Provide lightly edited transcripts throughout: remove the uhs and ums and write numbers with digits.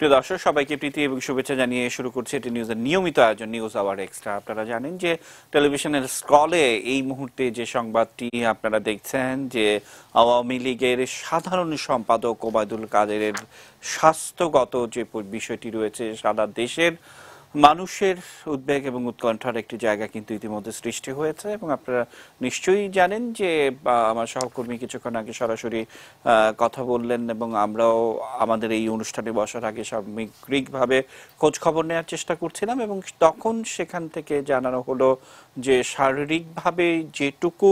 প্রিয় দর্শক, সবাইকে প্রীতি এবং শুভেচ্ছা জানিয়ে শুরু করছে এটি নিউজের নিয়মিত আয়োজন নিউজ আওয়ার এক্সট্রা। আপনারা জানেন যে টেলিভিশনের স্ক্রলে এই মুহূর্তে যে সংবাদটি আপনারা দেখছেন যে আওয়ামী লীগের সাধারণ সম্পাদক ওবায়দুল কাদেরের স্বাস্থ্যগত যে বিষয়টি রয়েছে, সারা দেশের মানুষের উদ্বেগ এবং উৎকণ্ঠার একটি জায়গা কিন্তু ইতিমধ্যে সৃষ্টি হয়েছে। এবং আপনারা নিশ্চয়ই জানেন যে আমার সহকর্মী কিছুক্ষণ আগে সরাসরি কথা বললেন এবং আমরাও আমাদের এই অনুষ্ঠানে বসার আগে সামগ্রিকভাবে খোঁজ খবর নেওয়ার চেষ্টা করছিলাম এবং তখন সেখান থেকে জানানো হলো যে শারীরিকভাবে যেটুকু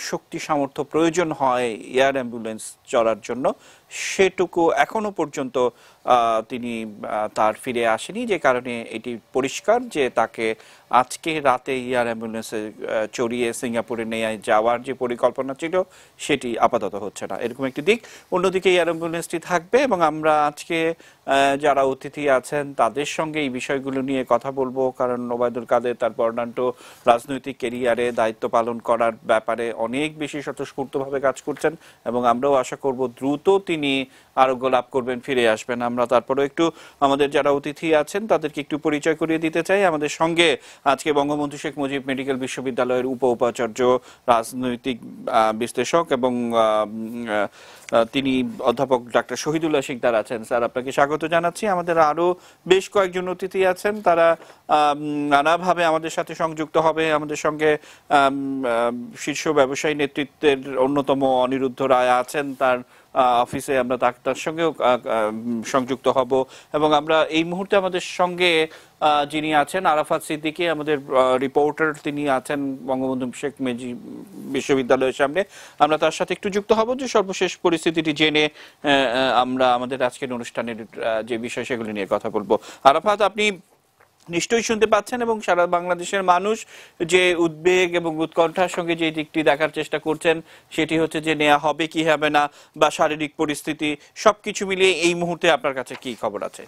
শক্তি সামর্থ্য প্রয়োজন হয় এয়ার অ্যাম্বুলেন্স চলার জন্য সেটুকু এখনো পর্যন্ত তিনি তার ফিরে আসেনি, যে কারণে এটি পরিষ্কার যে তাকে আজকে রাতে এয়ার অ্যাম্বুলেন্সে চড়িয়ে সিঙ্গাপুরে নিয়ে যাওয়ার যে পরিকল্পনা ছিল সেটি আপাতত হচ্ছে না, এরকম একটি দিক। অন্যদিকে এয়ার অ্যাম্বুলেন্সটি থাকবে এবং আমরা আজকে যারা অতিথি আছেন তাদের সঙ্গে এই বিষয়গুলো নিয়ে কথা বলবো, কারণ ওবায়দুল কাদের তার বর্ণাঢ্য রাজনৈতিক ক্যারিয়ারে দায়িত্ব পালন করার ব্যাপারে অনেক বেশি স্বতঃস্ফূর্তভাবে কাজ করছেন এবং আমরাও আশা করব দ্রুত তিনি আরোগ্য লাভ করবেন, ফিরে আসবেন। আমরা তারপরে একটু আমাদের যারা অতিথি আছেন তাদেরকে একটু পরিচয় করিয়ে দিতে চাই। আমাদের সঙ্গে আজকে বঙ্গবন্ধু শেখ মুজিব মেডিকেল বিশ্ববিদ্যালয়ের উপাচার্য, রাজনৈতিক বিশ্লেষক এবং তিনি অধ্যাপক ডাক্তার শহীদুল্লাহ শিকদার আছেন। স্যার, আপনাকে স্বাগত জানাচ্ছি। আমাদের আরো বেশ কয়েকজন অতিথি আছেন, তারা নানাভাবে আমাদের সাথে সংযুক্ত হবে। আমাদের সঙ্গে শীর্ষ ব্যবসায়ী নেতৃত্বের অন্যতম অনিরুদ্ধ রায় আছেন, তার অফিসে আমরা তার সঙ্গেও সংযুক্ত হব। এবং আমরা এই মুহূর্তে আমাদের সঙ্গে যিনি আছেন আরাফাত সিদ্দিকী, আমাদের রিপোর্টার, তিনি আছেন বঙ্গবন্ধু শেখ মুজিব বিশ্ববিদ্যালয়ের সামনে। আমরা তার সাথে একটু যুক্ত হব যে সর্বশেষ পরিস্থিতিটি জেনে আমরা আমাদের আজকের অনুষ্ঠানের যে বিষয় সেগুলি নিয়ে কথা বলবো। আরাফাত, আপনি নিশ্চয়ই শুনতে পাচ্ছেন এবং সারা বাংলাদেশের মানুষ যে উদ্বেগ এবং উৎকণ্ঠার সঙ্গে যে দিকটি দেখার চেষ্টা করছেন সেটি হচ্ছে যে নেওয়া হবে কি হবে না, বা শারীরিক পরিস্থিতি, সবকিছু মিলিয়ে এই মুহূর্তে আপনার কাছে কি খবর আছে?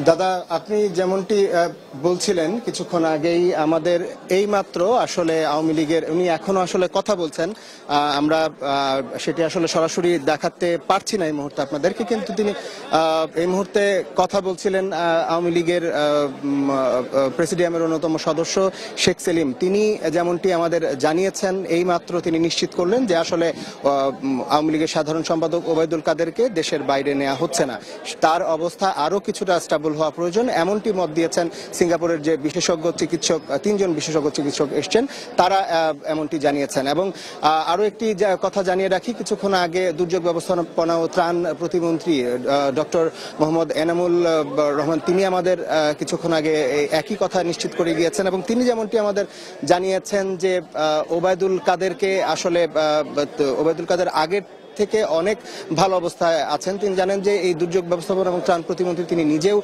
দাদা, আপনি যেমনটি বলছিলেন কিছুক্ষণ আগেই, আমাদের এই মাত্র আসলে আওয়ামী লীগের উনি এখনো আসলে কথা বলছেন, আমরা সেটি আসলে সরাসরি দেখাতে পারছি না এই মুহূর্তে আপনাদেরকে, কিন্তু তিনি এই মুহূর্তে কথা বলছিলেন আওয়ামী লীগের প্রেসিডিয়ামের অন্যতম সদস্য শেখ সেলিম। তিনি যেমনটি আমাদের জানিয়েছেন এই মাত্র তিনি নিশ্চিত করলেন যে আসলে আওয়ামী লীগের সাধারণ সম্পাদক ওবায়দুল কাদেরকে দেশের বাইরে নেওয়া হচ্ছে না, তার অবস্থা আরো কিছুটা স্টেবল হওয়া প্রয়োজন, এমনটি মত দিয়েছেন সিঙ্গাপুরের যে বিশেষজ্ঞ চিকিৎসক, তিনজন বিশেষজ্ঞ চিকিৎসক এসছেন, তারা এমনটি জানিয়েছেন। এবং আরো একটি কথা জানিয়ে রাখি, কিছুক্ষণ আগে দুর্যোগ ব্যবস্থাপনা ও ত্রাণ প্রতিমন্ত্রী ডক্টর মোহাম্মদ এনামুল রহমান তিনি আমাদের কিছুক্ষণ আগে একই কথা নিশ্চিত করে গিয়েছেন এবং তিনি যেমনটি আমাদের জানিয়েছেন যে ওবায়দুল কাদেরকে আসলে ওবায়দুল কাদের আগের থেকে অনেক ভালো অবস্থায় আছেন। তিনি জানেন যে এই দুর্যোগ ব্যবস্থাপনা এবং ত্রাণ প্রতিমন্ত্রী তিনি নিজেও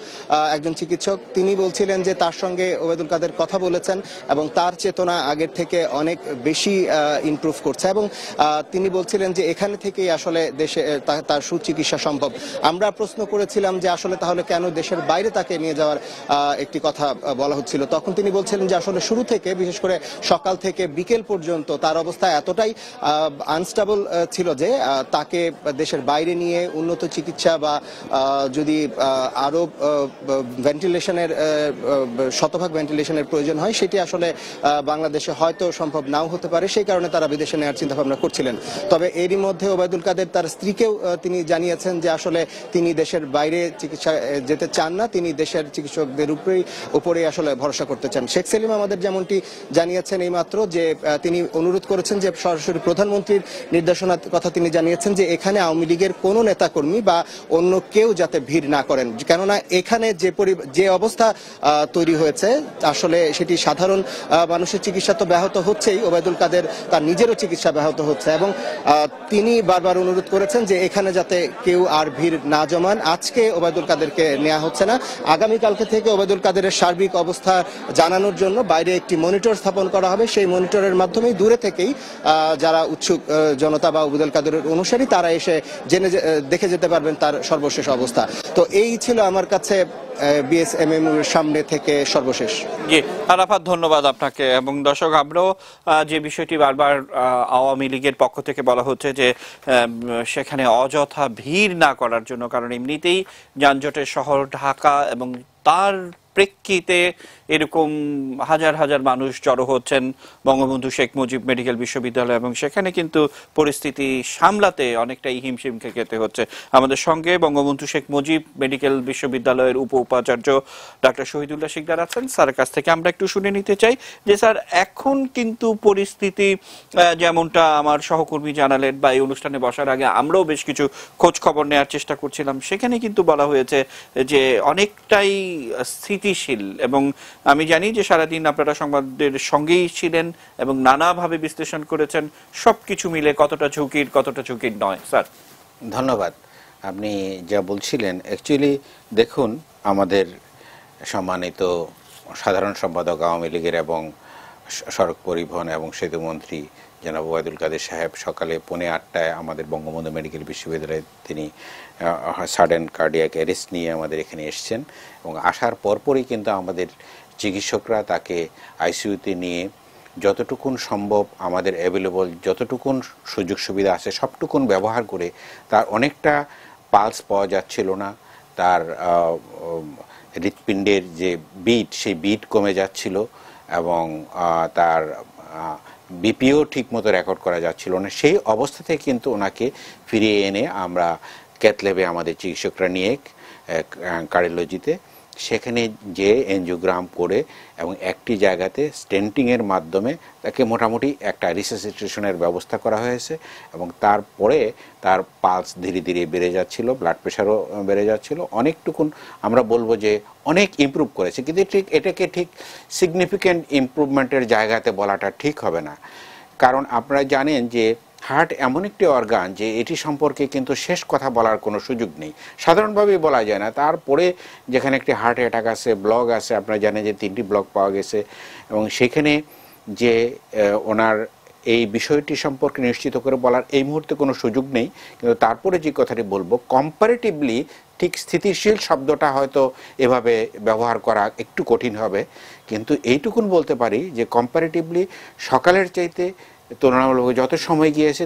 একজন চিকিৎসক। তিনি বলছিলেন যে তার সঙ্গে ওবায়দুল কাদের কথা বলেছেন এবং তার চেতনা আগের থেকে অনেক বেশি ইমপ্রুভ করছে এবং তিনি বলছিলেন যে এখানে থেকেই আসলে দেশে তার সুচিকিৎসা সম্ভব। আমরা প্রশ্ন করেছিলাম যে আসলে তাহলে কেন দেশের বাইরে তাকে নিয়ে যাওয়ার একটি কথা বলা হচ্ছিল, তখন তিনি বলছিলেন যে আসলে শুরু থেকে, বিশেষ করে সকাল থেকে বিকেল পর্যন্ত তার অবস্থা এতটাই আনস্টেবল ছিল যে তাকে দেশের বাইরে নিয়ে উন্নত চিকিৎসা বা যদি আরো ভেন্টিলেশনের শতভাগ ভেন্টিলেশনের প্রয়োজন হয় সেটি আসলে বাংলাদেশে হয়তো সম্ভব নাও হতে পারে, সেই কারণে তারা বিদেশে নেওয়ার চিন্তা ভাবনা করছিলেন। তবে এরই মধ্যে ওবায়দুল কাদের তার স্ত্রীকেও তিনি জানিয়েছেন যে আসলে তিনি দেশের বাইরে চিকিৎসা যেতে চান না, তিনি দেশের চিকিৎসকদের উপরেই আসলে ভরসা করতে চান। শেখ সেলিম আমাদের যেমনটি জানিয়েছেন এইমাত্র যে তিনি অনুরোধ করেছেন যে সরাসরি প্রধানমন্ত্রীর নির্দেশনার কথা তিনি জানিয়েছেন যে এখানে আওয়ামী লীগের কোনো নেতাকর্মী বা অন্য কেউ যাতে ভিড় না করেন, কেননা এখানে যে অবস্থা তৈরি হয়েছে আসলে সেটি সাধারণ মানুষের চিকিৎসা তো ব্যাহত হচ্ছেই, ওবায়দুল কাদের তার নিজেরও চিকিৎসা ব্যাহত হচ্ছে এবং তিনি বারবার অনুরোধ করেছেন যে এখানে যাতে কেউ আর ভিড় না জমান। আজকে ওবায়দুল কাদেরকে নেওয়া হচ্ছে না, আগামীকালকে থেকে ওবায়দুল কাদেরের সার্বিক অবস্থা জানানোর জন্য বাইরে একটি মনিটর স্থাপন করা হবে। সেই মনিটরের মাধ্যমে দূরে থেকেই যারা উৎসুক জনতা বা ওবায়দুল কাদেরের অনুসারী তারা এসে দেখে যেতে পারবেন তার সর্বশেষ অবস্থা। তো এই ছিল আমার কাছে বিএসএমএম এর সামনে থেকে সর্বশেষ। জি আরাফাত, ধন্যবাদ আপনাকে। এবং দর্শক, আমরাও যে বিষয়টি বারবার আওয়ামী লীগের পক্ষ থেকে বলা হচ্ছে যে সেখানে অযথা ভিড় না করার জন্য, কারণ এমনিতেই যানজটের শহর ঢাকা, এবং তার প্রেক্ষিতে এরকম হাজার হাজার মানুষ জড়ো হচ্ছেন বঙ্গবন্ধু শেখ মুজিব মেডিকেল বিশ্ববিদ্যালয়, এবং সেখানে কিন্তু পরিস্থিতি সামলাতে অনেকটাই হিমশিম খেতে হচ্ছে। আমাদের সঙ্গে বঙ্গবন্ধু শেখ মুজিব মেডিকেল বিশ্ববিদ্যালয়ের উপাচার্য ডাক্তার শহীদুল্লাহ শিকদার আছেন। স্যারের কাছ থেকে আমরা একটু শুনে নিতে চাই যে স্যার, এখন কিন্তু পরিস্থিতি যেমনটা আমার সহকর্মী জানালেন, বা এই অনুষ্ঠানে বসার আগে আমরাও বেশ কিছু খোঁজ খবর নেওয়ার চেষ্টা করছিলাম, সেখানে কিন্তু বলা হয়েছে যে অনেকটাই স্থিতিশীল। এবং আমি জানি যে সারাদিন আপনারা সংবাদের সঙ্গেই ছিলেন এবং নানাভাবে বিশ্লেষণ করেছেন, সবকিছু মিলে কতটা ঝুঁকির নয়। স্যার ধন্যবাদ। আপনি যা বলছিলেন, অ্যাকচুয়ালি দেখুন, আমাদের সম্মানিত সাধারণ সম্পাদক আওয়ামী লীগের এবং সড়ক পরিবহন এবং সেতুমন্ত্রী জনাব ওবায়দুল কাদের সাহেব সকালে 8:45 আমাদের বঙ্গবন্ধু মেডিকেল বিশ্ববিদ্যালয়ে তিনি সাডেন কার্ডিয়াক অ্যারেস্ট নিয়ে আমাদের এখানে এসছেন, এবং আসার পরপরই কিন্তু আমাদের চিকিৎসকরা তাকে আইসিইউতে নিয়ে যতটুকুন সম্ভব আমাদের অ্যাভেলেবল যতটুকুন সুযোগ সুবিধা আছে সবটুকুন ব্যবহার করে, তার অনেকটা পালস পাওয়া যাচ্ছিল না, তার হৃৎপিণ্ডের যে বিট সেই বিট কমে যাচ্ছিল, এবং তার বিপিও ঠিকমতো রেকর্ড করা যাচ্ছিল না। সেই অবস্থা থেকে কিন্তু ওনাকে ফিরিয়ে এনে আমরা ক্যাথল্যাবে আমাদের চিকিৎসকরা নিয়ে কার্ডিওলজিতে সেখানে যে এনজিওগ্রাম করে এবং একটি জায়গাতে স্টেন্টিংয়ের মাধ্যমে তাকে মোটামুটি একটা রিসাসিটেশনের ব্যবস্থা করা হয়েছে, এবং তারপরে তার পালস ধীরে ধীরে বেড়ে যাচ্ছিল, ব্লাড প্রেশারও বেড়ে যাচ্ছিল। অনেকটুকুন আমরা বলবো যে অনেক ইমপ্রুভ করেছে, কিন্তু এটাকে ঠিক সিগনিফিক্যান্ট ইমপ্রুভমেন্টের জায়গাতে বলাটা ঠিক হবে না। কারণ আপনারা জানেন যে হার্ট এমন একটি অর্গান যে এটি সম্পর্কে কিন্তু শেষ কথা বলার কোনো সুযোগ নেই, সাধারণভাবেই বলা যায় না। তারপরে যেখানে একটি হার্ট অ্যাটাক আছে, ব্লক আছে, আপনারা জানেন যে 3টি ব্লক পাওয়া গেছে, এবং সেখানে যে ওনার এই বিষয়টি সম্পর্কে নিশ্চিত করে বলার এই মুহূর্তে কোনো সুযোগ নেই। কিন্তু তারপরে যে কথাটি বলবো, কম্পারেটিভলি ঠিক স্থিতিশীল শব্দটা হয়তো এভাবে ব্যবহার করা একটু কঠিন হবে, কিন্তু এইটুকুন বলতে পারি যে কম্পারেটিভলি সকালের চাইতে তুলনামূলক যত সময় গিয়েছে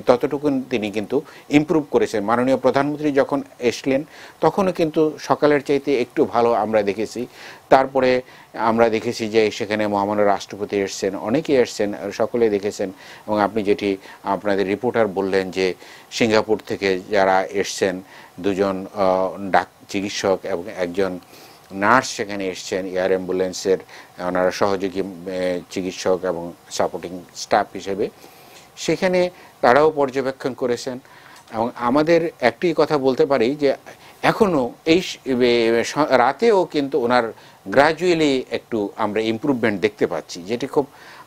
ততটুকুন তিনি কিন্তু ইমপ্রুভ করেছেন। মাননীয় প্রধানমন্ত্রী যখন এসলেন তখনও কিন্তু সকালের চাইতে একটু ভালো আমরা দেখেছি। তারপরে আমরা দেখেছি যে সেখানে মহামান্য রাষ্ট্রপতি এসছেন, অনেকেই এসছেন, সকলে দেখেছেন। এবং আপনি যেটি আপনাদের রিপোর্টার বললেন যে সিঙ্গাপুর থেকে যারা এসছেন, 2জন চিকিৎসক এবং একজন নার্স সেখানে এসছেন, এয়ার অ্যাম্বুলেন্সের ওনারা সহযোগী চিকিৎসক এবং সাপোর্টিং স্টাফ হিসেবে সেখানে তারাও পর্যবেক্ষণ করেছেন। এবং আমাদের একটি কথা বলতে পারি যে এখনও এই রাতেও কিন্তু ওনার গ্র্যাজুয়ালি একটু আমরা ইমপ্রুভমেন্ট দেখতে পাচ্ছি, যেটি খুব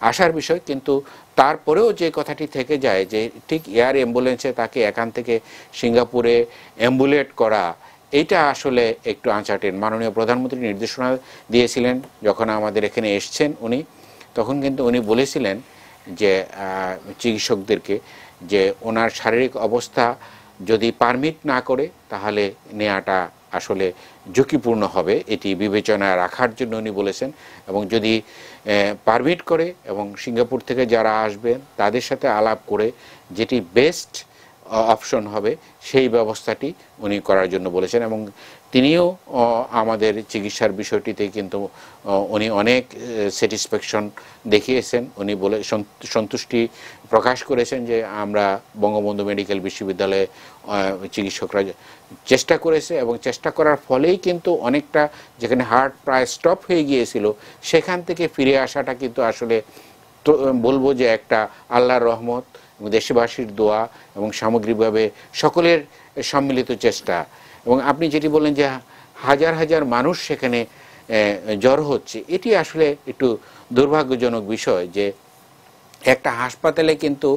আশার বিষয়। কিন্তু তারপরেও যে কথাটি থেকে যায় যে ঠিক এয়ার অ্যাম্বুলেন্সে তাকে এখান থেকে সিঙ্গাপুরে অ্যাম্বুলেট করা, এইটা আসলে একটু আনসার্টেন। মাননীয় প্রধানমন্ত্রী নির্দেশনা দিয়েছিলেন যখন আমাদের এখানে এসছেন উনি, তখন কিন্তু উনি বলেছিলেন যে চিকিৎসকদেরকে যে ওনার শারীরিক অবস্থা যদি পারমিট না করে তাহলে নেওয়াটা আসলে ঝুঁকিপূর্ণ হবে, এটি বিবেচনায় রাখার জন্য উনি বলেছেন। এবং যদি পারমিট করে এবং সিঙ্গাপুর থেকে যারা আসবেন তাদের সাথে আলাপ করে যেটি বেস্ট অপশন হবে সেই ব্যবস্থাটি উনি করার জন্য বলেছেন। এবং তিনিও আমাদের চিকিৎসার বিষয়টিতে কিন্তু উনি অনেক স্যাটিসফ্যাকশন দেখিয়েছেন। উনি বলে সন্তুষ্টি প্রকাশ করেছেন যে আমরা বঙ্গবন্ধু মেডিকেল বিশ্ববিদ্যালয়ে চিকিৎসকরা চেষ্টা করেছে, এবং চেষ্টা করার ফলেই কিন্তু অনেকটা যেখানে হার্ট প্রায় স্টপ হয়ে গিয়েছিল সেখান থেকে ফিরে আসাটা কিন্তু আসলে বলবো যে একটা আল্লাহর রহমত এবং দেশবাসীর দোয়া এবং সামগ্রিকভাবে সকলের সম্মিলিত চেষ্টা। এবং আপনি যেটি বললেন যে হাজার হাজার মানুষ সেখানে জড়ো হচ্ছে, এটি আসলে একটু দুর্ভাগ্যজনক বিষয় যে একটা হাসপাতালে কিন্তু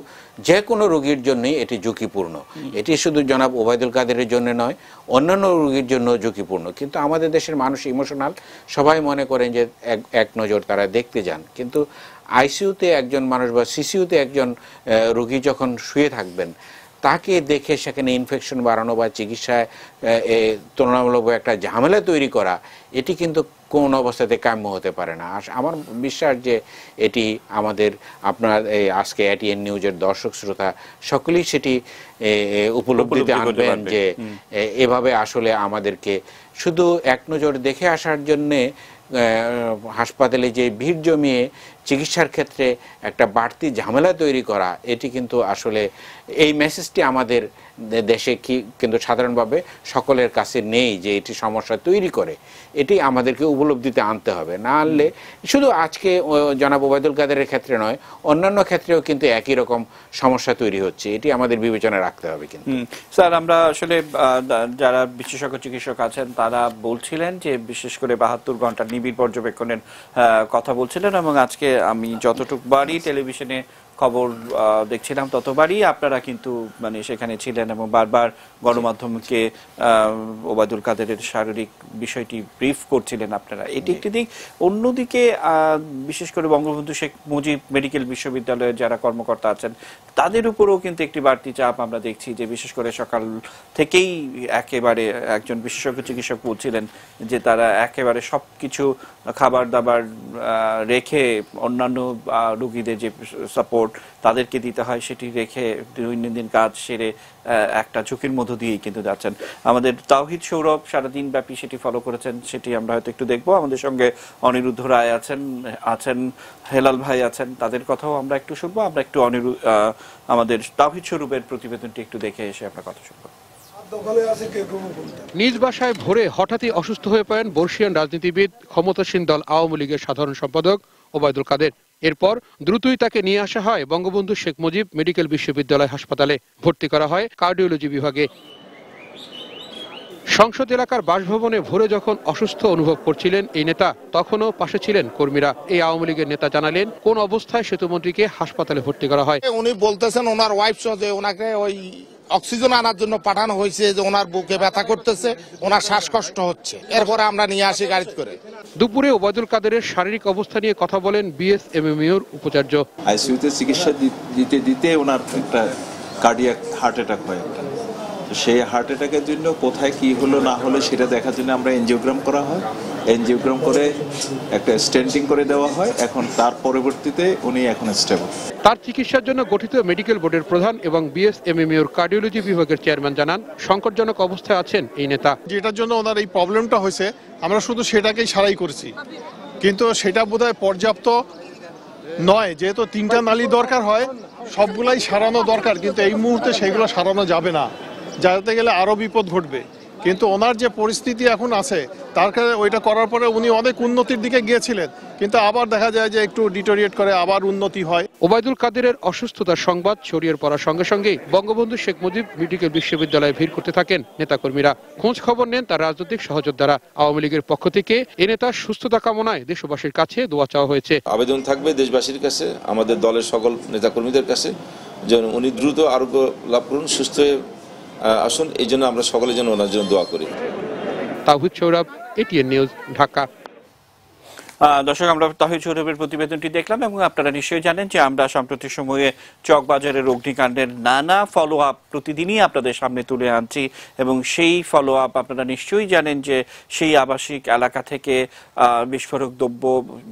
যে কোনো রোগীর জন্যই এটি ঝুঁকিপূর্ণ। এটি শুধু জনাব ওবায়দুল কাদেরের জন্য নয়, অন্যান্য রোগীর জন্য ঝুঁকিপূর্ণ। কিন্তু আমাদের দেশের মানুষ ইমোশনাল, সবাই মনে করেন যে এক নজর তারা দেখতে যান, কিন্তু আইসিইউতে একজন মানুষ বা সিসিইউতে একজন রোগী যখন শুয়ে থাকবেন তাকে দেখে সেখানে ইনফেকশন বাড়ানো বা চিকিৎসায় তুলনামূলক একটা ঝামেলা তৈরি করা, এটি কিন্তু কোন অবস্থাতে কাম্য হতে পারে না। আমার বিশ্বাস যে এটি আমাদের আপনার আজকে এটিএন নিউজের দর্শক শ্রোতা সকলেই সেটি উপলব্ধিতে আনবেন যে এভাবে আসলে আমাদেরকে শুধু এক নজর দেখে আসার জন্যে হাসপাতালে যে ভিড় জমিয়ে চিকিৎসার ক্ষেত্রে একটা বাড়তি ঝামেলা তৈরি করা, এটি কিন্তু আসলে এই মেসেজটি আমাদের দেশে কিন্তু সাধারণভাবে সকলের কাছে নেই যে এটি সমস্যা তৈরি করে। এটি আমাদেরকে উপলব্ধিতে আনতে হবে, না আনলে শুধু আজকে জনাব ওবায়দুল কাদেরের ক্ষেত্রে নয়, অন্যান্য ক্ষেত্রেও কিন্তু একই রকম সমস্যা তৈরি হচ্ছে। এটি আমাদের বিবেচনায় রাখতে হবে। কিন্তু স্যার, আমরা আসলে যারা বিশেষজ্ঞ চিকিৎসক আছেন তারা বলছিলেন যে বিশেষ করে 72 ঘন্টা নিবিড় পর্যবেক্ষণের কথা বলছিলেন, এবং আজকে আমি যতটুকবারই টেলিভিশনে খবর দেখছিলাম ততবারই আপনারা কিন্তু মানে সেখানে ছিলেন এবং বারবার গণমাধ্যমকে ওবায়দুল কাদেরের শারীরিক বিষয়টি ব্রিফ করছিলেন আপনারা। এটি একটি দিক। অন্যদিকে বিশেষ করে বঙ্গবন্ধু শেখ মুজিব মেডিকেল বিশ্ববিদ্যালয়ের যারা কর্মকর্তা আছেন তাদের উপরেও কিন্তু একটি বাড়তি চাপ আমরা দেখছি, যে বিশেষ করে সকাল থেকেই একেবারে একজন বিশেষজ্ঞ চিকিৎসক বলছিলেন যে তারা একেবারে সবকিছু খাবার দাবার রেখে অন্যান্য রোগীদের যে সাপোর্ট তাদেরকে দিতে হয় সেটি রেখে দৈনন্দিন কাজ সেরে একটা ঝুঁকির মধ্য দিয়েই কিন্তু যাচ্ছেন। আমাদের তাওহিদ সৌরভ সারাদিন ব্যাপী সেটি ফলো করেছেন, সেটি আমরা হয়তো একটু দেখবো। আমাদের সঙ্গে অনিরুদ্ধ রায় আছেন হেলাল ভাই আছেন, তাদের কথাও আমরা একটু শুনবো। আমরা একটু আমাদের তাওহিদ সৌরভের প্রতিবেদনটি একটু দেখে এসে আমরা কথা শুনবো। নিজ বাসায় ভোরে হঠাৎই অসুস্থ হয়ে পড়েন বর্ষিয়ান রাজনীতিবিদ, ক্ষমতাসীন দল আওয়ামী লীগের সাধারণ সম্পাদক ওবায়দুল কাদের। এরপর দ্রুতই তাকে নিয়ে আসা হয় বঙ্গবন্ধু শেখ মুজিব মেডিকেল বিশ্ববিদ্যালয় হাসপাতালে। ভর্তি করা হয় কার্ডিওলজি বিভাগে। সংসদ এলাকার বাসভবনে ভোরে যখন অসুস্থ অনুভব করছিলেন এই নেতা, তখনও পাশে ছিলেন কর্মীরা। এই আওয়ামী লীগের নেতা জানালেন কোন অবস্থায় সেতুমন্ত্রীকে হাসপাতালে ভর্তি করা হয়। উনি বলতেছেন ওনার ওয়াইফ সহ যে ওনাকে ওই অক্সিজেন আনার জন্য পাঠানো হয়েছে, যে ওনার বুকে ব্যথা করতেছে, ওনার শ্বাসকষ্ট হচ্ছে। এরপরে আমরা নিয়ে আসি গাড়ি করে। দুপুরে ওবায়দুল কাদেরের শারীরিক অবস্থা নিয়ে কথা বলেন বিএসএমএমইউর উপাচার্য। আইসিইউতে চিকিৎসা দিতে দিতে ওনার একটা কার্ডিয়াক হার্ট অ্যাটাক হয়। সেই হার্ট অ্যাটাকের জন্য কোথায় কি হলো না হলো সেটা দেখার জন্য আমরা এনজিওগ্রাম করা হয়। এনজিওগ্রাম করে একটা স্টেন্টিং করে দেওয়া হয়। এখন তার পরবর্তীতে উনি এখন স্টেবল। তার চিকিৎসার জন্য গঠিত মেডিকেল বোর্ডের প্রধান এবং বিএসএমএমইউর কার্ডিওলজি বিভাগের চেয়ারম্যান জানান সংকটজনক অবস্থায় আছেন এই নেতা। যেটার জন্য ওনার এই প্রবলেমটা হয়েছে আমরা শুধু সেটাকেই সারাই করছি, কিন্তু সেটা বোধহয় পর্যাপ্ত নয়। যেহেতু 3টা নালী দরকার হয়, সবগুলাই সারানো দরকার, কিন্তু এই মুহূর্তে সেগুলো সারানো যাবে না, যাতে গেলে আরো বিপদ ঘটবে। কিন্তু ওনার যে পরিস্থিতি এখন আছে তার কাছে ওইটা করার পরে উনি অনেক উন্নতির দিকে গিয়েছিলেন, কিন্তু আবার দেখা যায় যে একটু ডিটোরিয়েট করে আবার উন্নতি হয়। ওবায়দুল কাদেরের অসুস্থতার সংবাদ ছড়িয়ে পড়ার সঙ্গে সঙ্গেই বঙ্গবন্ধু শেখ মুজিব মেডিকেল বিশ্ববিদ্যালয়ে ভিড় করতে থাকেন নেতাকর্মীরা। খোঁজ খবর নেন তার রাজনৈতিক সহযোদ্ধারা। আওয়ামী লীগের পক্ষ থেকে এ নেতার সুস্থতা কামনায় দেশবাসীর কাছে দোয়া চাওয়া হয়েছে। আবেদন থাকবে দেশবাসীর কাছে, আমাদের দলের সকল নেতাকর্মীদের কাছে, যেন উনি দ্রুত আরোগ্য লাভ করুন, সুস্থ হয়ে আসুন। এই জন্য আমরা সকলের জন্য ওনার জন্য দোয়া করি। তাওহিদ সৌরভ, এটিএন নিউজ, ঢাকা। দর্শক, আমরা তাহিদ সৌরভের প্রতিবেদনটি দেখলাম এবং আপনারা নিশ্চয়ই জানেন যে আমরা সাম্প্রতিক সময়ে চকবাজারের অগ্নিকাণ্ডের নানা ফলো আপ প্রতিদিনই আপনাদের সামনে তুলে আনছি, এবং সেই ফলো আপ আপনারা নিশ্চয়ই জানেন যে সেই আবাসিক এলাকা থেকে বিস্ফোরক দ্রব্য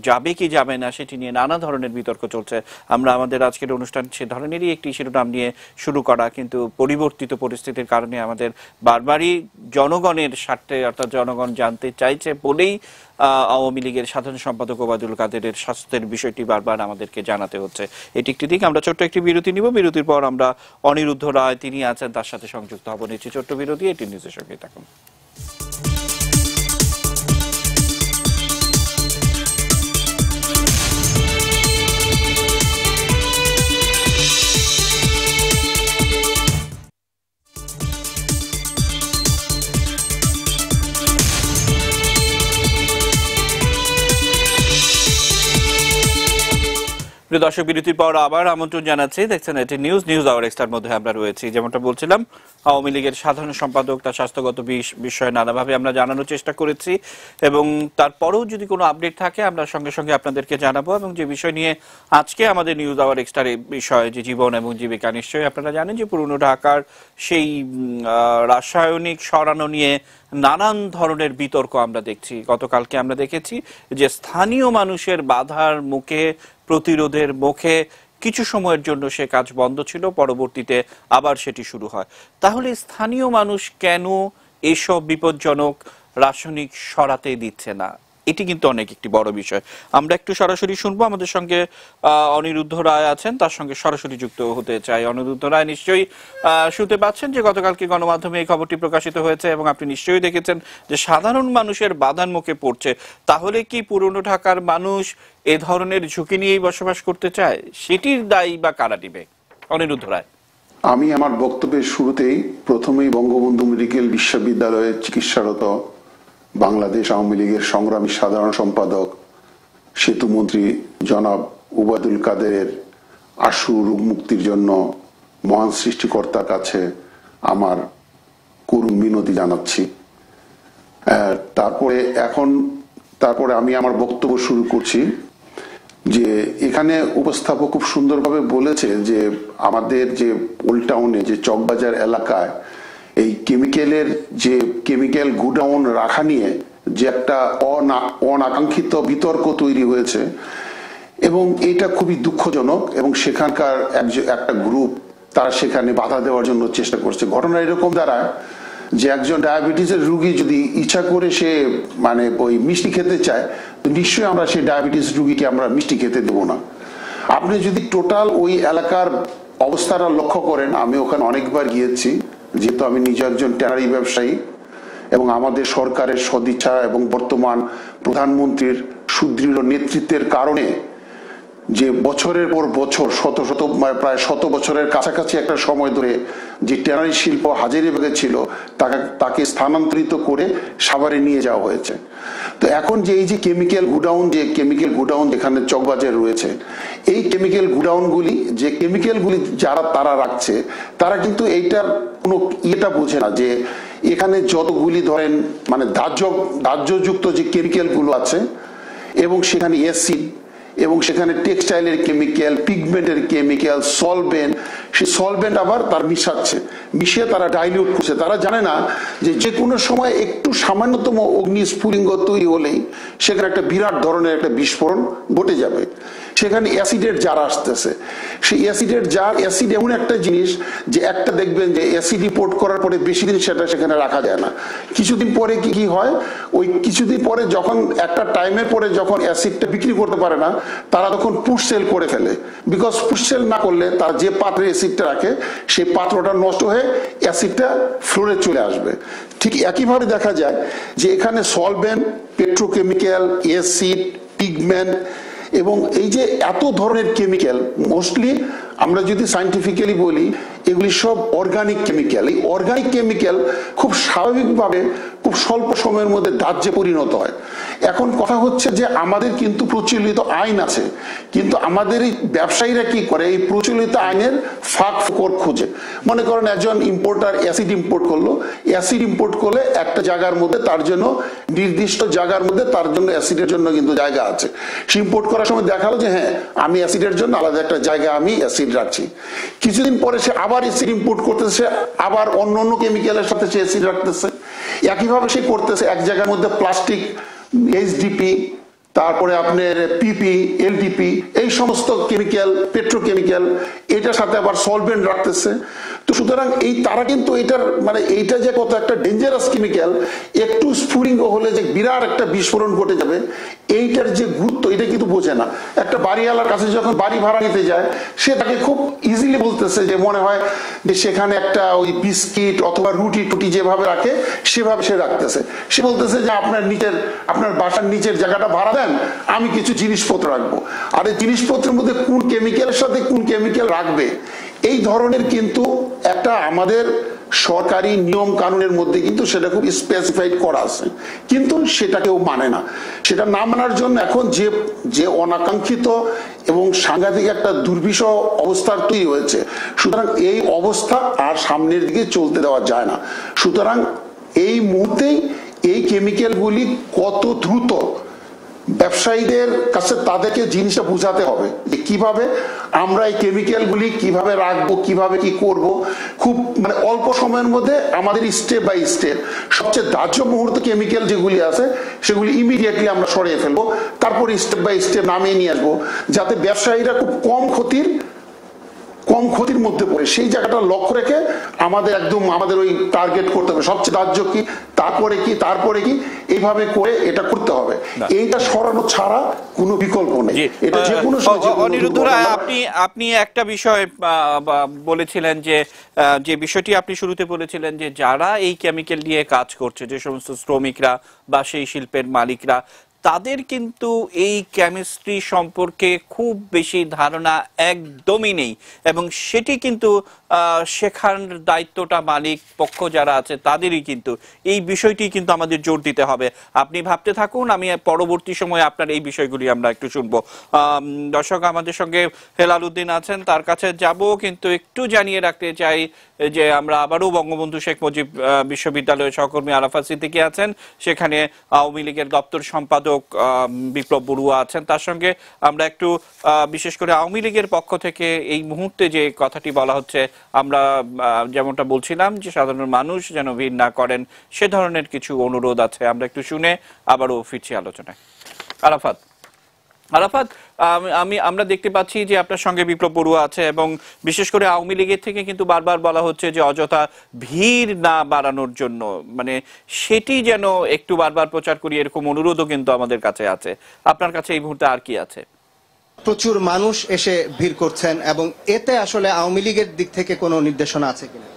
যাবে কি যাবে না সেটি নিয়ে নানা ধরনের বিতর্ক চলছে। আমরা আমাদের আজকের অনুষ্ঠান সে ধরনেরই একটি শিরোনাম নিয়ে শুরু করা, কিন্তু পরিবর্তিত পরিস্থিতির কারণে আমাদের বারবারই জনগণের স্বার্থে, অর্থাৎ জনগণ জানতে চাইছে বলেই আওয়ামী লীগের সাধারণ সম্পাদক ওবায়দুল কাদেরের স্বাস্থ্যের বিষয়টি বারবার আমাদেরকে জানাতে হচ্ছে। এটি একটি দিক। আমরা ছোট্ট একটি বিরতি নিব। বিরতির পর আমরা অনিরুদ্ধ রায় তিনি আছেন, তার সাথে সংযুক্ত হব। নিচ্ছি ছোট্ট বিরতি। এটি নিউজের সঙ্গে থাকুন। প্রিয় দর্শক, বিরতির পর আবার আমন্ত্রণ জানাচ্ছি। দেখছেন এটি নিউজ আওয়ার এক্সট্রার মধ্যে আমরা রয়েছি। যেমনটা বলছিলাম, আওয়ামী লীগের সাধারণ সম্পাদক তার স্বাস্থ্যগত বিষয়ে নানাভাবে আমরা জানানোর চেষ্টা করেছি এবং তারপরেও যদি কোনো আপডেট থাকে আমরা সঙ্গে সঙ্গে আপনাদেরকে জানাবো। এবং যে বিষয় নিয়ে আজকে আমাদের নিউজ আওয়ার এক্সট্রার বিষয় যে জীবন এবং জীবিকা, নিশ্চয়ই আপনারা জানেন যে পুরনো ঢাকার সেই রাসায়নিক সরানো নিয়ে নানান ধরনের বিতর্ক আমরা দেখছি। গতকালকে আমরা দেখেছি যে স্থানীয় মানুষের বাধার মুখে, প্রতিরোধের মুখে কিছু সময়ের জন্য সে কাজ বন্ধ ছিল, পরবর্তীতে আবার সেটি শুরু হয়। তাহলে স্থানীয় মানুষ কেন এসব বিপজ্জনক রাসায়নিক সরাতে দিচ্ছে না? এটি কিন্তু অনেক একটি বড় বিষয়। আমরা একটু সরাসরি শুনবো। আমাদের সঙ্গে অনিরুদ্ধ রায় আছেন, তার সঙ্গে সরাসরি যুক্ত হতে চাই। অনিরুদ্ধ রায়, নিশ্চয়ই শুনতে পাচ্ছেন যে গতকালকে গণমাধ্যমে এই খবরটি প্রকাশিত হয়েছে এবং আপনি নিশ্চয়ই দেখেছেন যে সাধারণ মানুষের বাধার মুখে পড়ছে। তাহলে কি পুরনো ঢাকার মানুষ এ ধরনের ঝুঁকি নিয়েই বসবাস করতে চায়? সেটির দায়ী বা কারা নিবে? অনিরুদ্ধ রায়। আমি আমার বক্তব্যের শুরুতেই প্রথমেই বঙ্গবন্ধু মেডিকেল বিশ্ববিদ্যালয়ে চিকিৎসারত বাংলাদেশ আওয়ামী লীগের সংগ্রামী সাধারণ সম্পাদক সেতুমন্ত্রী জনাব উবায়দুল কাদেরের আশু রোগ মুক্তির জন্য মহান সৃষ্টিকর্তার কাছে আমার করুণ মিনতি জানাচ্ছি। তারপরে আমি আমার বক্তব্য শুরু করছি। যে এখানে উপস্থাপক খুব সুন্দরভাবে বলেছে যে আমাদের যে ওল্ড টাউনে যে চকবাজার এলাকায় এই কেমিক্যাল গুডাউন রাখা নিয়ে যে একটা অনাকাঙ্ক্ষিত বিতর্ক তৈরি হয়েছে এবং এটা খুবই দুঃখজনক। এবং সেখানকার একটা গ্রুপ তারা সেখানে বাধা দেওয়ার জন্য চেষ্টা করছে। ঘটনা এরকম দাঁড়ায় যে একজন ডায়াবেটিসের রুগী যদি ইচ্ছা করে সে ওই মিষ্টি খেতে চায়, তো নিশ্চয়ই আমরা সেই ডায়াবেটিস রুগীকে আমরা মিষ্টি খেতে দেবো না। আপনি যদি টোটাল ওই এলাকার অবস্থাটা লক্ষ্য করেন, আমি ওখানে অনেকবার গিয়েছি, যেহেতু আমি নিজে একজন ট্যানারি ব্যবসায়ী এবং আমাদের সরকারের সদিচ্ছা এবং বর্তমান প্রধানমন্ত্রীর সুদৃঢ় নেতৃত্বের কারণে যে বছরের পর বছর প্রায় 100 বছরের কাছাকাছি একটা সময় ধরে যে ট্যানারি শিল্প হাজারীবাগে ছিল তাকে স্থানান্তরিত করে সাভারে নিয়ে যাওয়া হয়েছে। তো এখন যে এই যে কেমিক্যাল গুডাউন যেখানে চকবাজার রয়েছে, এই কেমিক্যাল গুডাউনগুলি তারা রাখছে, তারা কিন্তু এইটার কোনো ইয়েটা বোঝে না যে এখানে যতগুলি ধরেন দাহ্যযুক্ত যে কেমিক্যাল গুলো আছে এবং সেখানে অ্যাসিড এবং সেখানে টেক্সটাইলের কেমিক্যাল, পিগমেন্টের কেমিক্যাল, সেই সলভেন্ট আবার তার মিশিয়ে তারা ডাইলিউট করছে। তারা জানে না যে কোনো সময় একটু সামান্যতম অগ্নিস্ফুলিঙ্গ তৈরি হলেই সেখানে একটা বিরাট ধরনের একটা বিস্ফোরণ ঘটে যাবে। সেখানে অ্যাসিডের জার আসতেছে। সেই অ্যাসিড এমন একটা জিনিস যে একটা দেখবেন যে অ্যাসিড ইম্পোর্ট করার পরে বেশি দিন সেখানে রাখা যায় না। কিছুদিন পরে কি হয়, ওই কিছুদিন পরে যখন একটা টাইমের পরে যখন অ্যাসিডটা বিক্রি করতে পারে না, তারা তখন পুশ সেল করে ফেলে। বিকজ পুশ সেল না করলে তারা যে পাত্রে অ্যাসিডটা রাখে সেই পাত্রটা নষ্ট হয়ে অ্যাসিডটা ফ্লোরে চলে আসবে। ঠিক একইভাবে দেখা যায় যে এখানে সলভেন্ট, পেট্রোকেমিক্যাল, অ্যাসিড, পিগমেন্ট এবং এই যে এত ধরনের কেমিক্যাল, মোস্টলি আমরা যদি সায়েন্টিফিক্যালি বলি এগুলি সব অর্গানিক কেমিক্যাল। এই অর্গানিক কেমিক্যাল খুব স্বাভাবিকভাবে খুব স্বল্প সময়ের মধ্যে দাহ্যে পরিণত হয়। এখন কথা হচ্ছে যে আমাদের কিন্তু প্রচলিত আইন আছে, কিন্তু আমাদের এই ব্যবসায়ীরা কি করে, এই প্রচলিত আইনের ফাঁক ফোকর খোঁজে। মনে করেন একজন ইম্পোর্টার অ্যাসিড ইম্পোর্ট করলো, অ্যাসিড ইম্পোর্ট করলে একটা জায়গার মধ্যে তার জন্য নির্দিষ্ট জায়গার মধ্যে তার জন্য অ্যাসিডের জন্য কিন্তু জায়গা আছে। সে ইম্পোর্ট করার সময় দেখালো যে হ্যাঁ আমি অ্যাসিডের জন্য আলাদা একটা জায়গা আমি অ্যাসিড রাখছি। কিছুদিন পরে সে আবার অ্যাসিড ইম্পোর্ট করতেছে, আবার অন্য কেমিক্যালের সাথে সে অ্যাসিড রাখতেছে। একইভাবে সে করতেছে এক জায়গার মধ্যে প্লাস্টিক, এইচডিপি, তারপরে আপনার পিপি, এলডিপি, এই সমস্ত কেমিক্যাল, পেট্রোকেমিক্যাল, এটার সাথে আবার সলভেন্ট রাখতেছে। তো সুতরাং তারা কিন্তু এইটা যে কত একটা ডেঞ্জারাস কেমিক্যাল, একটু স্ফুলিঙ্গ হলে যে বিরাট একটা বিস্ফোরণ ঘটে যাবে, এইটার যে গুরুত্ব এটা কিন্তু বোঝে না। একটা বাড়িওয়ালার কাছে যখন বাড়ি ভাড়া নিতে যায়, সে তাকে খুব ইজিলি বলতেছে যে মনে হয় যে সেখানে একটা ওই বিস্কিট অথবা রুটি টুটি যেভাবে রাখে সেভাবে সে রাখতেছে। সে বলতেছে যে আপনার বাসার নিচের জায়গাটা ভাড়া দেন, আমি কিছু জিনিসপত্র রাখবো। আর এই জিনিসপত্রের মধ্যে কোন কেমিক্যালের সাথে কোন কেমিক্যাল রাখবে, এই ধরনের কিন্তু একটা আমাদের সরকারি নিয়ম কানুনের মধ্যে কিন্তু সেটা খুব স্পেসিফাইড করা আছে, কিন্তু সেটা কেউ মানে না। সেটা না মানার জন্য এখন যে অনাকাঙ্ক্ষিত এবং সাংঘাতিক একটা দুর্বিষহ অবস্থার তৈরি হয়েছে। সুতরাং এই অবস্থা আর সামনের দিকে চলতে দেওয়া যায় না। সুতরাং এই মুহূর্তেই এই কেমিক্যালগুলি কত দ্রুত ব্যবসায়ীদের কাছে তাদেরকে জিনিসটা বোঝাতে হবে যে কিভাবে আমরা এই কেমিক্যালগুলি কিভাবে রাখবো, কিভাবে কি করব, খুব মানে অল্প সময়ের মধ্যে আমাদের স্টেপ বাই স্টেপ সবচেয়ে দাহ্য মুহূর্ত কেমিক্যাল যেগুলি আছে সেগুলি ইমিডিয়েটলি আমরা সরিয়ে ফেলবো, তারপর স্টেপ বাই স্টেপ নামিয়ে নিয়ে আসবো, যাতে ব্যবসায়ীরা খুব কম ক্ষতির মধ্যে পড়ে। সেই জায়গাটা লক্ষ্য রেখে আমাদের ওই টার্গেট করতে হবে, সবচেয়ে দাহ্য কি, তারপরে কি এইভাবে করে এটা করতে হবে। এইটা সরানো ছাড়া কোনো বিকল্প নেই। এটা যে কোনো অনিরুদ্ধ রায়, আপনি একটা বিষয় বলেছিলেন যে বিষয়টি আপনি শুরুতে বলেছিলেন যে যারা এই কেমিক্যাল নিয়ে কাজ করছে, যে সমস্ত শ্রমিকরা বা সেই শিল্পের মালিকরা, তাদের কিন্তু এই কেমিস্ট্রি সম্পর্কে খুব বেশি ধারণা একদমই নেই, এবং সেটি কিন্তু শেখার দায়িত্বটা মালিক পক্ষ যারা আছে তাদেরই। কিন্তু এই বিষয়টি কিন্তু আমাদের জোর দিতে হবে। আপনি ভাবতে থাকুন, আমি পরবর্তী সময়ে আপনার এই বিষয়গুলি আমরা একটু শুনবো। দর্শক, আমাদের সঙ্গে হেলাল উদ্দিন আছেন, তার কাছে যাব, কিন্তু একটু জানিয়ে রাখতে চাই যে আমরা আবারও বঙ্গবন্ধু শেখ মুজিব বিশ্ববিদ্যালয়ের সহকর্মী আরাফাত সিদ্দিকী আছেন, সেখানে আওয়ামী লীগের দপ্তর সম্পাদক বিপ্লব বড়ুয়া আছেন। তার সঙ্গে আমরা একটু বিশেষ করে আওয়ামী লীগের পক্ষ থেকে এই মুহূর্তে যে কথাটি বলা হচ্ছে, আমরা যেমনটা বলছিলাম যে সাধারণ মানুষ যেন ভিড় না করেন, সে ধরনের কিছু অনুরোধ আছে। আমরা একটু শুনে আবারও ফিরছি আলোচনায়। আরাফাত, আমরা দেখতে পাচ্ছি যে আপনার সঙ্গে বিপ্লব বড়ুয়া আছে, এবং বিশেষ করে আওয়ামী লীগের থেকে কিন্তু বারবার বলা হচ্ছে যে অযথা ভিড় না বাড়ানোর জন্য, মানে সেটি যেন একটু বারবার প্রচার করি, এরকম অনুরোধও কিন্তু আমাদের কাছে আছে। আপনার কাছে এই মুহূর্তে আর কি আছে? প্রচুর মানুষ এসে ভিড় করছেন, এবং এতে আসলে আওয়ামী লীগের দিক থেকে কোনো নির্দেশনা আছে কিনা?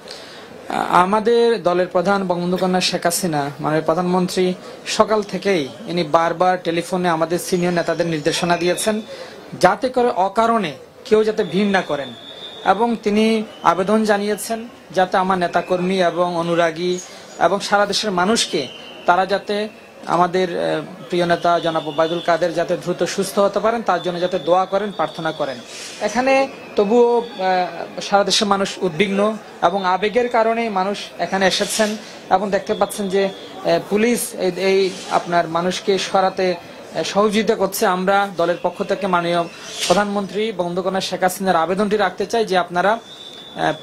আমাদের দলের প্রধান বঙ্গবন্ধু কন্যা শেখ হাসিনা, মাননীয় প্রধানমন্ত্রী, সকাল থেকেই ইনি বারবার টেলিফোনে আমাদের সিনিয়র নেতাদের নির্দেশনা দিয়েছেন যাতে করে অকারণে কেউ যাতে ভিড় না করেন, এবং তিনি আবেদন জানিয়েছেন যাতে আমার নেতাকর্মী এবং অনুরাগী এবং সারা দেশের মানুষকে তারা যাতে আমাদের প্রিয় নেতা জনাব ওবায়দুল কাদের যাতে দ্রুত সুস্থ হতে পারেন তার জন্য যাতে দোয়া করেন, প্রার্থনা করেন। এখানে তবুও সারা দেশের মানুষ উদ্বিগ্ন এবং আবেগের কারণে মানুষ এখানে এসেছেন, এবং দেখতে পাচ্ছেন যে পুলিশ এই আপনার মানুষকে সরাতে সহযোগিতা করছে। আমরা দলের পক্ষ থেকে মাননীয় প্রধানমন্ত্রী বঙ্গবন্ধু কন্যা শেখ হাসিনার আবেদনটি রাখতে চাই যে আপনারা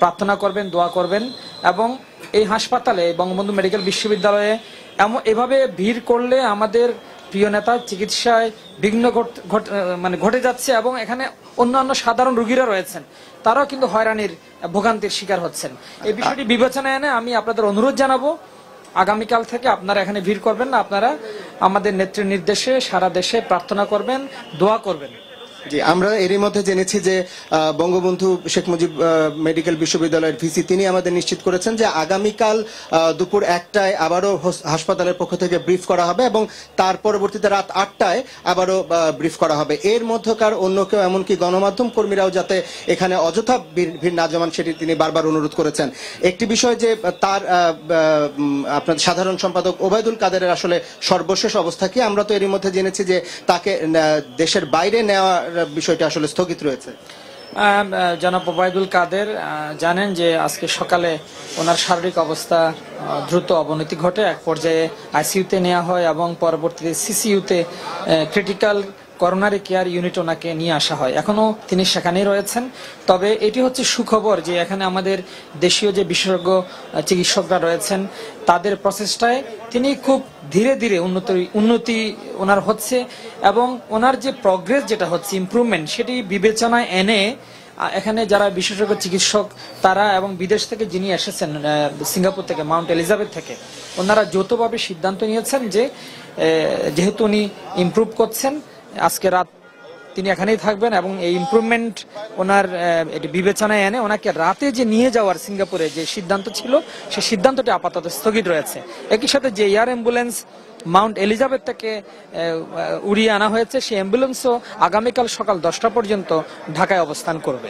প্রার্থনা করবেন, দোয়া করবেন, এবং এই হাসপাতালে বঙ্গবন্ধু মেডিকেল বিশ্ববিদ্যালয়ে এভাবে ভিড় করলে আমাদের প্রিয় নেতার চিকিৎসায় বিঘ্ন ঘটে যাচ্ছে, এবং এখানে অন্যান্য সাধারণ রোগীরা রয়েছেন, তারাও কিন্তু হয়রানির ভোগান্তির শিকার হচ্ছেন। এই বিষয়টি বিবেচনায় এনে আমি আপনাদের অনুরোধ জানাবো, আগামীকাল থেকে আপনারা এখানে ভিড় করবেন না, আপনারা আমাদের নেত্রীর নির্দেশে সারা দেশে প্রার্থনা করবেন, দোয়া করবেন। জি, আমরা এরই মধ্যে জেনেছি যে বঙ্গবন্ধু শেখ মুজিব মেডিকেল বিশ্ববিদ্যালয়ের ভিসি তিনি আমাদের নিশ্চিত করেছেন যে আগামীকাল দুপুর 1টায় আবারও হাসপাতালের পক্ষ থেকে ব্রিফ করা হবে, এবং তার পরবর্তীতে রাত 8টায় আবারও ব্রিফ করা হবে। এর মধ্যকার অন্য কেউ, এমনকি গণমাধ্যম কর্মীরাও যাতে এখানে অযথা ভিড় না জমান সেটি তিনি বারবার অনুরোধ করেছেন। একটি বিষয় যে তার আপনার সাধারণ সম্পাদক ওবায়দুল কাদেরের আসলে সর্বশেষ অবস্থা কি, আমরা তো এরই মধ্যে জেনেছি যে তাকে দেশের বাইরে নেওয়ার বিষয়টা আসলে স্থগিত রয়েছে। জনাব ওবায়দুল কাদের জানেন যে আজকে সকালে ওনার শারীরিক অবস্থা দ্রুত অবনতি ঘটে, এক পর্যায়ে আইসিইউতে নেওয়া হয় এবং পরবর্তীতে সিসিইউতে ক্রিটিক্যাল করোনারি কেয়ার ইউনিট ওনাকে নিয়ে আসা হয়। এখনো তিনি সেখানেই রয়েছেন। তবে এটি হচ্ছে সুখবর যে এখানে আমাদের দেশীয় যে বিশেষজ্ঞ চিকিৎসকরা রয়েছেন তাদের প্রচেষ্টায় তিনি খুব ধীরে ধীরে উন্নতি ওনার হচ্ছে, এবং ওনার যে প্রগ্রেস যেটা হচ্ছে ইমপ্রুভমেন্ট সেটি বিবেচনায় এনে এখানে যারা বিশেষজ্ঞ চিকিৎসক তারা এবং বিদেশ থেকে যিনি এসেছেন সিঙ্গাপুর থেকে, মাউন্ট এলিজাবেথ থেকে, ওনারা যৌথভাবে সিদ্ধান্ত নিয়েছেন যে যেহেতু উনি ইমপ্রুভ করছেন আজকে রাত তিনি এখানেই থাকবেন, এবং এই ইমপ্রুভমেন্ট ওনার এটি বিবেচনায় এনে ওনাকে রাতে যে নিয়ে যাওয়ার সিঙ্গাপুরে যে সিদ্ধান্ত ছিল সেই সিদ্ধান্তটি আপাতত স্থগিত রয়েছে। একই সাথে যে এয়ার অ্যাম্বুলেন্স মাউন্ট এলিজাবেথ থেকে উড়িয়ে আনা হয়েছে সেই অ্যাম্বুলেন্সও আগামীকাল সকাল 10টা পর্যন্ত ঢাকায় অবস্থান করবে।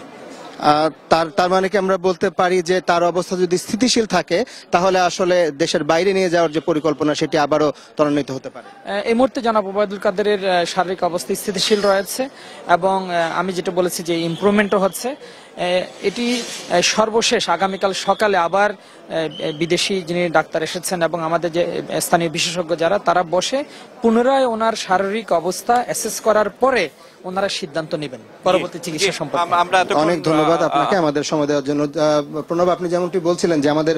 তার মানে কি আমরা বলতে পারি যে তার অবস্থা যদি স্থিতিশীল থাকে তাহলে আসলে দেশের বাইরে নিয়ে যাওয়ার যে পরিকল্পনা সেটি আবারও ত্বরান্বিত হতে পারে? এই মুহূর্তে জনাব ওবায়দুল কাদেরের শারীরিক অবস্থা স্থিতিশীল রয়েছে এবং আমি যেটা বলেছি যে ইমপ্রুভমেন্টও হচ্ছে। এটি সর্বশেষ আগামীকাল সকালে আবার বিদেশি যিনি ডাক্তার এসেছেন এবং আমাদের যে স্থানীয় বিশেষজ্ঞ যারা, তারা বসে পুনরায় ওনার শারীরিক অবস্থা অ্যাসেস করার পরে ওনারা সিদ্ধান্ত নেবেন পরবর্তী চিকিৎসা সম্পর্কে। অনেক ধন্যবাদ আপনাকে আমাদের সময় দেওয়ার জন্য। প্রণব, আপনি যেমনটি বলছিলেন যে আমাদের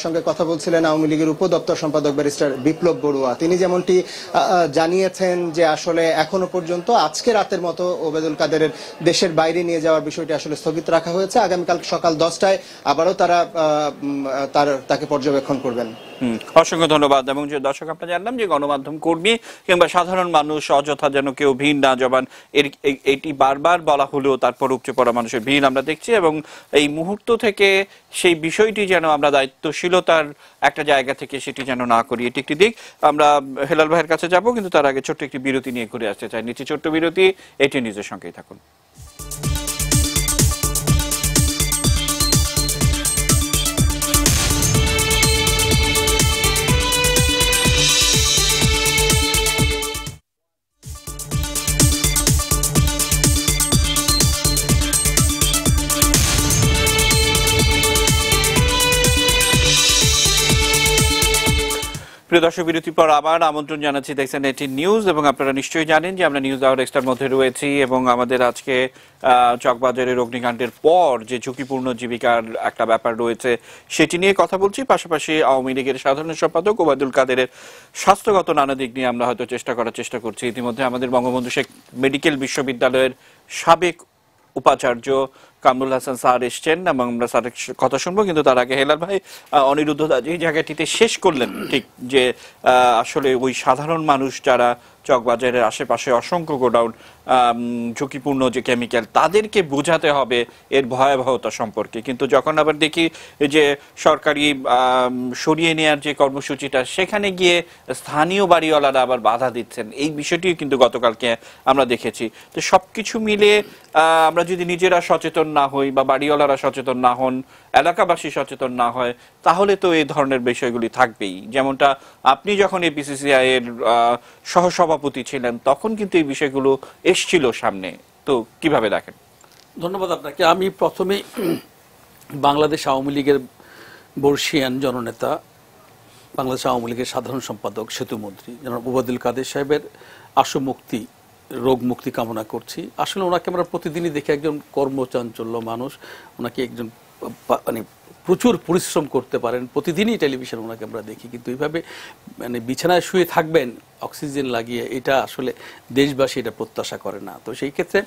সঙ্গে কথা বলছিলেন আওয়ামী লীগের উপদপ্তর সম্পাদক ব্যারিস্টার বিপ্লব বড়ুয়া, তিনি যেমনটি জানিয়েছেন যে আসলে এখনো পর্যন্ত আজকে রাতের মতো ওবায়দুল কাদেরের দেশের বাইরে নিয়ে যাওয়ার বিষয়টি আসলে স্থগিত রাখা হয়েছে। আগামীকাল সকাল 10টায় আবারও তারা তাকে পর্যবেক্ষণ করবেন। অসংখ্য ধন্যবাদ। এবং যে দর্শক, আমরা জানলাম যে গণমাধ্যম কর্মী কিংবা সাধারণ মানুষ অযথা যেন কেউ ভিড় না জমান, এটি বারবার বলা হলেও তারপর উপচে পড়া মানুষের ভিড় আমরা দেখছি। এবং এই মুহূর্ত থেকে সেই বিষয়টি যেন আমরা দায়িত্বশীলতার একটা জায়গা থেকে সেটি যেন না করি, এটি একটি দিক। আমরা হেলাল ভাইয়ের কাছে যাব, কিন্তু তার আগে ছোট্ট একটি বিরতি নিয়ে ঘুরে আসতে চাই। নিচে ছোট্ট বিরতি, এটি নিজের সঙ্গেই থাকুন। প্রিয় দর্শক, বিরতির পর আবার আমন্ত্রণ জানাচ্ছি, দেখছেন এটি নিউজ। এবং আপনারা নিশ্চয়ই জানেন যে আমরা নিউজ আওয়ার এক্সট্রার মধ্যে রয়েছি এবং আমাদের আজকে চকবাজারের অগ্নিকাণ্ডের পর যে ঝুঁকিপূর্ণ জীবিকার একটা ব্যাপার রয়েছে সেটি নিয়ে কথা বলছি। পাশাপাশি আওয়ামী লীগের সাধারণ সম্পাদক ওবায়দুল কাদেরের স্বাস্থ্যগত নানা দিক নিয়ে আমরা হয়তো চেষ্টা করছি। ইতিমধ্যে আমাদের বঙ্গবন্ধু শেখ মেডিকেল বিশ্ববিদ্যালয়ের সাবেক উপাচার্য কামরুল হাসান স্যার এসছেন এবং আমরা স্যারের কথা শুনবো। কিন্তু তার আগে হেলাল ভাই, অনিরুদ্ধ দা যে জায়গাটিতে শেষ করলেন ঠিক, যে আসলে ওই সাধারণ মানুষ যারা চকবাজারের আশেপাশে অসংখ্য গোডাউন, ঝুঁকিপূর্ণ যে কেমিক্যাল, তাদেরকে বোঝাতে হবে এর ভয়াবহতা সম্পর্কে। কিন্তু যখন আবার দেখি যে সরকারি সরিয়ে নেওয়ার যে কর্মসূচিটা, সেখানে গিয়ে স্থানীয় বাড়িওয়ালারা আবার বাধা দিচ্ছেন, এই বিষয়টিও কিন্তু গতকালকে আমরা দেখেছি। তো সবকিছু মিলে আমরা যদি নিজেরা সচেতন না হই বা বাড়িওয়ালারা সচেতন না হন, এলাকাবাসী সচেতন না হয়, তাহলে তো এই ধরনের বিষয়গুলি থাকবেই। যেমনটা আপনি যখন এপিসিসিআই এর সহসভাপতি ছিলেন তখন কিন্তু এই বিষয়গুলো এসছিল সামনে, তো কিভাবে দেখেন? ধন্যবাদ আপনাকে। আমি প্রথমে বাংলাদেশ আওয়ামী লীগের বর্ষিয়ান জননেতা, বাংলাদেশ আওয়ামী লীগের সাধারণ সম্পাদক, সেতুমন্ত্রী জনাব ওবায়দুল কাদের সাহেবের আশু মুক্তি, রোগ মুক্তি কামনা করছি। আসলে ওনাকে আমরা প্রতিদিনই দেখি একজন কর্মচাঞ্চল্য মানুষ, ওনাকে একজন মানে প্রচুর পরিশ্রম করতে পারেন, প্রতিদিনই টেলিভিশন ওনাকে আমরা দেখি। কিন্তু এইভাবে মানে বিছানায় শুয়ে থাকবেন অক্সিজেন লাগিয়ে, এটা আসলে দেশবাসী এটা প্রত্যাশা করে না। তো সেই ক্ষেত্রে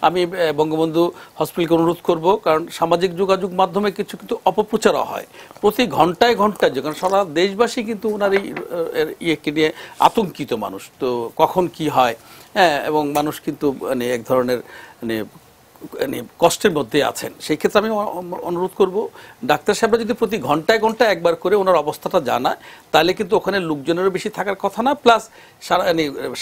আমি বঙ্গবন্ধু হসপিটালকে অনুরোধ করব, কারণ সামাজিক যোগাযোগ মাধ্যমে কিছু কিন্তু অপপ্রচারও হয় প্রতি ঘন্টায় ঘন্টায়, কারণ সারা দেশবাসী কিন্তু ওনার এই ইয়েকে নিয়ে আতঙ্কিত মানুষ, তো কখন কি হয়, হ্যাঁ, এবং মানুষ কিন্তু মানে এক ধরনের মানে কষ্টের মধ্যে আছেন। সেই ক্ষেত্রে আমি অনুরোধ করব ডাক্তার সাহেবরা যদি প্রতি ঘন্টায় ঘন্টায় একবার করে ওনার অবস্থাটা জানায়, তাহলে কিন্তু ওখানে লোকজনেরও বেশি থাকার কথা না, প্লাস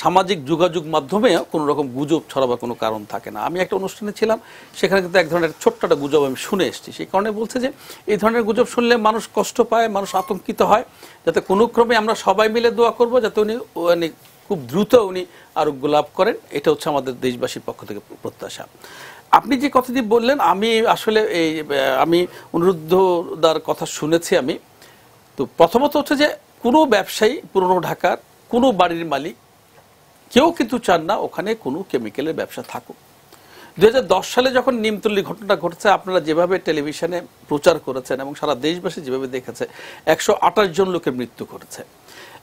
সামাজিক যোগাযোগ মাধ্যমে কোনো রকম গুজব ছড়াবার কোনো কারণ থাকে না। আমি একটা অনুষ্ঠানে ছিলাম, সেখানে কিন্তু এক ধরনের ছোট্ট একটা গুজব আমি শুনে এসেছি। সেই কারণে বলছে যে এই ধরনের গুজব শুনলে মানুষ কষ্ট পায়, মানুষ আতঙ্কিত হয়, যাতে কোনো ক্রমে আমরা সবাই মিলে দোয়া করব যাতে উনি খুব দ্রুত উনি আরোগ্য লাভ করেন। এটা হচ্ছে আমাদের দেশবাসীর পক্ষ থেকে প্রত্যাশা। আপনি যে কথাটি বললেন, আমি আসলে আমি অনুরুদ্ধদার কথা শুনেছি আমি। তো প্রথমত হচ্ছে যে কোনো ব্যবসায়ী, পুরনো ঢাকার কোনো বাড়ির মালিক কেউ কিন্তু চান না ওখানে কোনো কেমিক্যালের ব্যবসা থাকুক। 2010 সালে যখন নিমতলী ঘটনা ঘটেছে, আপনারা যেভাবে টেলিভিশনে প্রচার করেছেন এবং সারা দেশবাসী যেভাবে দেখেছে, 128 জন লোকের মৃত্যু ঘটেছে।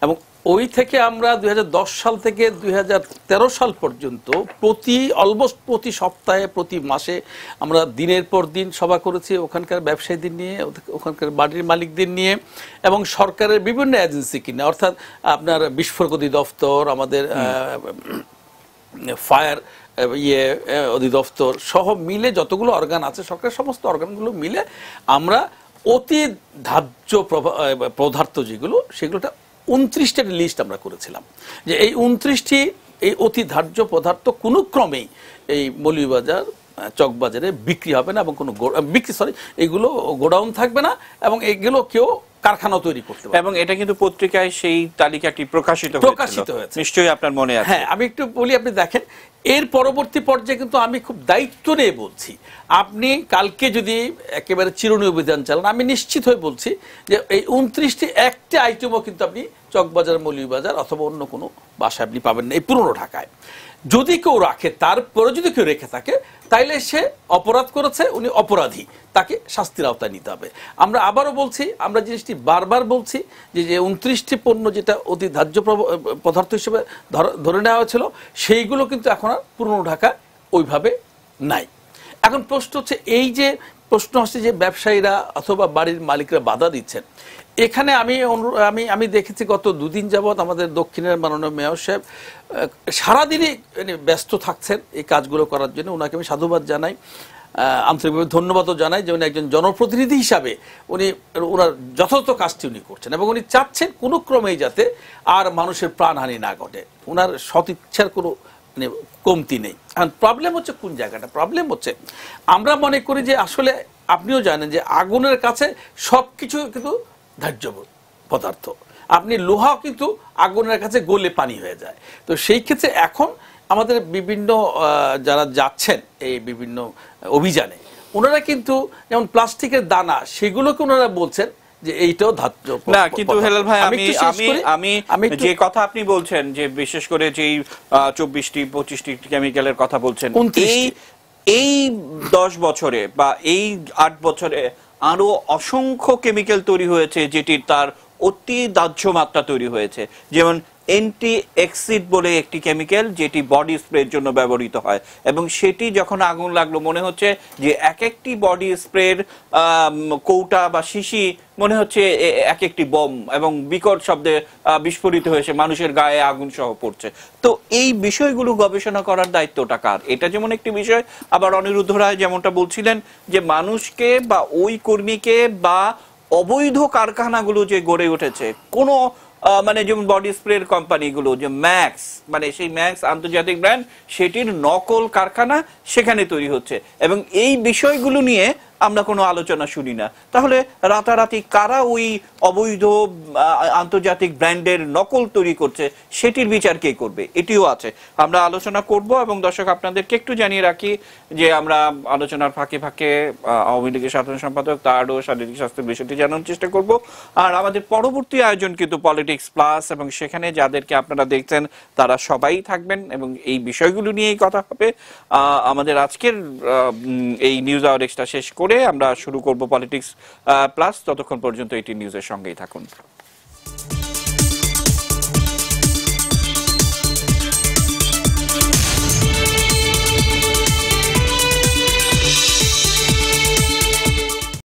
এবং ওই থেকে আমরা 2010 সাল থেকে 2013 সাল পর্যন্ত অলমোস্ট প্রতি সপ্তাহে, প্রতি মাসে আমরা দিনের পর দিন সভা করেছি ওখানকার ব্যবসায়ীদের নিয়ে, ওখানকার বাড়ির মালিকদের নিয়ে এবং সরকারের বিভিন্ন এজেন্সিকে নিয়ে, অর্থাৎ আপনার বিস্ফোরক অধিদপ্তর, আমাদের ফায়ার অধিদপ্তর সহ মিলে যতগুলো অর্গান আছে, সরকারের সমস্ত অর্গানগুলো মিলে আমরা অতি ধার্য পদার্থ যেগুলো, সেগুলোটা 29টা লিস্ট আমরা করেছিলাম, যে এই 29টি এই অতি ধার্য পদার্থ কোনো ক্রমেই এই মৌলভীবাজার চকবাজারে বিক্রি হবে না এবং কোনো এগুলো গোডাউন থাকবে না এবং এগুলো কেউ কারখানা তৈরি করতে পারবে। এবং এটা কিন্তু পত্রিকায় সেই তালিকাটি প্রকাশিত হয়েছে, নিশ্চয়ই আপনার মনে আছে। হ্যাঁ, আমি একটু বলি, আপনি দেখেন এর পরবর্তী পর্যায়ে কিন্তু আমি খুব দায়িত্ব নিয়ে বলছি, আপনি কালকে যদি একেবারে চিরুনি অভিযান চালান, আমি নিশ্চিত হয়ে বলছি যে এই 29টি একটি আইটেমও কিন্তু আপনি চকবাজার, মৌলভীবাজার অথবা অন্য কোনো বাসায় আপনি পাবেন না এই পুরনো ঢাকায়। যদি কেউ রাখে, তারপরে যদি কেউ রেখে থাকে, তাইলে সে অপরাধ করেছে, উনি অপরাধী, তাকে শাস্তির আওতায় নিতে হবে। আমরা আবারও বলছি, আমরা জিনিসটি বারবার বলছি যে 29টি পণ্য যেটা অতি ধার্য পদার্থ হিসেবে ধরে নেওয়া হয়েছিল, সেইগুলো কিন্তু এখন আর পুরনো ঢাকা ওইভাবে নাই। এখন প্রশ্ন হচ্ছে, এই যে প্রশ্ন হচ্ছে যে ব্যবসায়ীরা অথবা বাড়ির মালিকরা বাধা দিচ্ছেন, এখানে আমি দেখেছি গত দুদিন যাবৎ আমাদের দক্ষিণের মাননীয় মেয়র সাহেব সারাদিনই ব্যস্ত থাকছেন এই কাজগুলো করার জন্য। ওনাকে আমি সাধুবাদ জানাই, আন্তরিকভাবে ধন্যবাদও জানাই যে উনি একজন জনপ্রতিনিধি হিসাবে ওনার যথাযথ কাজটি উনি করছেন এবং উনি চাচ্ছেন কোনো ক্রমেই যাতে আর মানুষের প্রাণহানি না ঘটে। ওনার সৎ ইচ্ছার কোনো কমতি নেই। এখন প্রবলেম হচ্ছে কোন জায়গাটা, প্রবলেম হচ্ছে আমরা মনে করি যে আসলে আপনিও জানেন যে আগুনের কাছে সব কিছু কিন্তু ধার্য পদার্থ, আপনি লোহা কিন্তু আগুনের কাছে গলে পানি হয়ে যায়। তো সেই ক্ষেত্রে এখন আমাদের বিভিন্ন যারা যাচ্ছেন এই বিভিন্ন অভিযানে, ওনারা কিন্তু যেমন প্লাস্টিকের দানা, সেগুলোকে ওনারা বলছেন যে এইটাও ধার্য না। কিন্তু হেলাল ভাই, আমি যে কথা আপনি বলছেন যে বিশেষ করে যেই 24টি 25টি কেমিক্যালের কথা বলছেন, এই 10 বছরে বা এই 8 বছরে আরো অসংখ্য কেমিক্যাল তৈরি হয়েছে যেটির তার অতি দাহ্য মাত্রা তৈরি হয়েছে। যেমন অ্যান্টি এক্সিড বলে একটি কেমিক্যাল যেটি বডি স্প্রের জন্য ব্যবহৃত হয়, এবং সেটি যখন আগুন লাগলো মনে হচ্ছে যে এক একটি বডি স্প্রের কৌটা বা শিশি মনে হচ্ছে এক একটি বোম, এবং বিকট শব্দে বিস্ফোরিত হয়েছে, মানুষের গায়ে আগুন সহ পড়ছে। তো এই বিষয়গুলো গবেষণা করার দায়িত্বটা কার? এটা যেমন একটি বিষয়, আবার অনিরুদ্ধ রায় যেমনটা বলছিলেন যে মানুষকে বা ওই কর্মীকে বা অবৈধ কারখানাগুলো যে গড়ে উঠেছে, কোনো মানে যেমন বডি স্প্রের কোম্পানিগুলো, যে ম্যাক্স, মানে সেই ম্যাক্স আন্তর্জাতিক ব্র্যান্ড, সেটির নকল কারখানা সেখানে তৈরি হচ্ছে, এবং এই বিষয়গুলো নিয়ে আমরা কোনো আলোচনা শুনি না। তাহলে রাতারাতি কারা ওই অবৈধ আন্তর্জাতিক ব্র্যান্ডের নকল তৈরি করছে, সেটির বিচার কে করবে? এটিও আছে, আমরা আলোচনা করব। এবং দর্শক, আপনাদেরকে একটু জানিয়ে রাখি যে আমরা আলোচনার ফাঁকে ফাঁকে আওয়ামী লীগের সাধারণ সম্পাদক তারও শারীরিক স্বাস্থ্যের বিষয়টি জানানোর চেষ্টা করব। আর আমাদের পরবর্তী আয়োজন কিন্তু পলিটিক্স প্লাস, এবং সেখানে যাদেরকে আপনারা দেখছেন তারা সবাই থাকবেন এবং এই বিষয়গুলো নিয়েই কথা হবে। আমাদের আজকের এই নিউজ আওয়ার এক্সট্রা শেষ করে আমরা শুরু করব পলিটিক্স প্লাস। ততক্ষণ পর্যন্ত এটি নিউজের সঙ্গেই থাকুন।